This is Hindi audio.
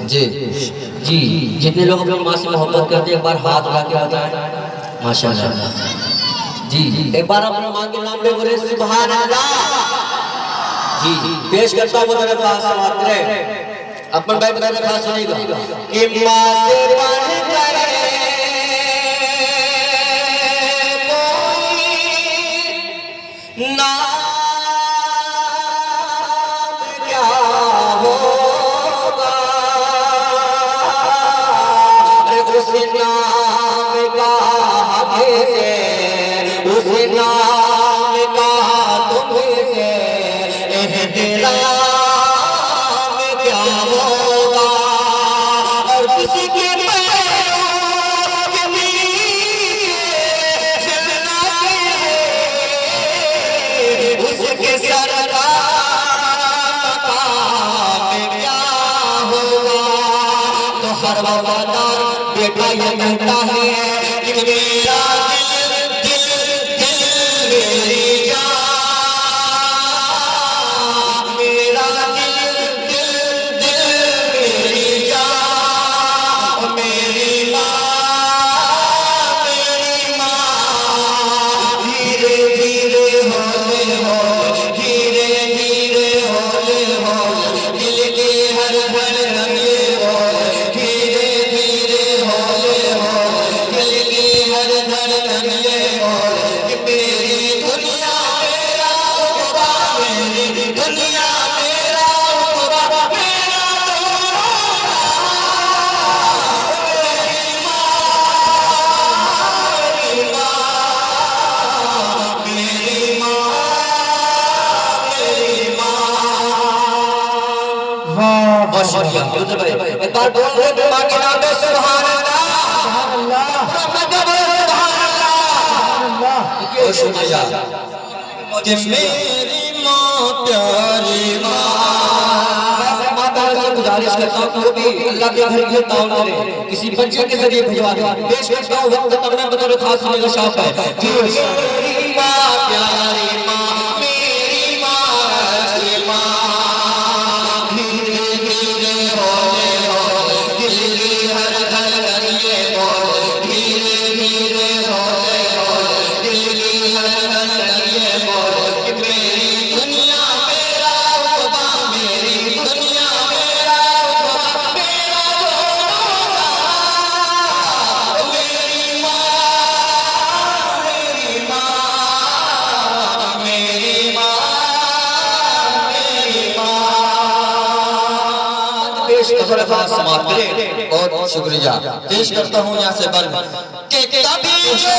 जी जी, जितने लोग अपनी माँ से मोहब्बत करते हैं एक बार हाथ उठा के बताएं माशाल्लाह। जी एक बार अपनी माँ के नाम पे बोले सुभान अल्लाह। जी पेश करता हूँ मेरे पास समाप्त रहे अपन भाई मेरे पास सुनेगा कि माँ से बढ़कर नाम क्या होगा, उस नाम का हमसे, उस नाम का तुमसे एहतराम क्या होगा। और किसी के पैरों के नीचे चलना उसके सर का मकाम क्या होगा। तो हर वफादार बेटा ये कहता है कि मेरा दिल दिल दिल मेरी जान, मेरा दिल दिल दिल मेरी जान, मेरी माँ धीरे धीरे होले होले, धीरे धीरे होले होले, दिल के हर धड़कन में होले, धीरे धीरे होले होले, दिल के हर धड़कन में होले। कि मेरी दुनिया मेरा खुदा, मेरी दुनिया मेरा खुदा, मेरा मेरी माँ, मेरी माँ। बहुत शुक्रिया यूसुफ भाई, एक बार बोल रहे थे माँ के नाम पे सुभान अल्लाह, सुभान अल्लाह। बहुत शुक्रिया कि मेरी माँ प्यारी माँ। माँ प्यारे से गुजारिश करता हूँ कि वो भी अल्लाह के घर के ताउन करे, किसी बच्चे के जरिए भिजवा दे। पेश करता हूँ वक्त तब मैं बतौर खास सुनेगा शौक है। मेरी माँ प्यारी माँ, मेरी माँ, धीरे धीरे होले होले, दिल की हर धड़कन ये बोले, धीरे धीरे होले होले, दिल की हर धड़कन ये बोले। कि मेरी दुनिया मेरा खुदा, मेरी दुनिया मेरा खुदा, मेरा खुदा, मेरी माँ, मेरी माँ, मेरी माँ, मेरी माँ। पेश समाप्त करें। बहुत शुक्रिया। पेश करता हूँ यहाँ से बंद कि कभी जो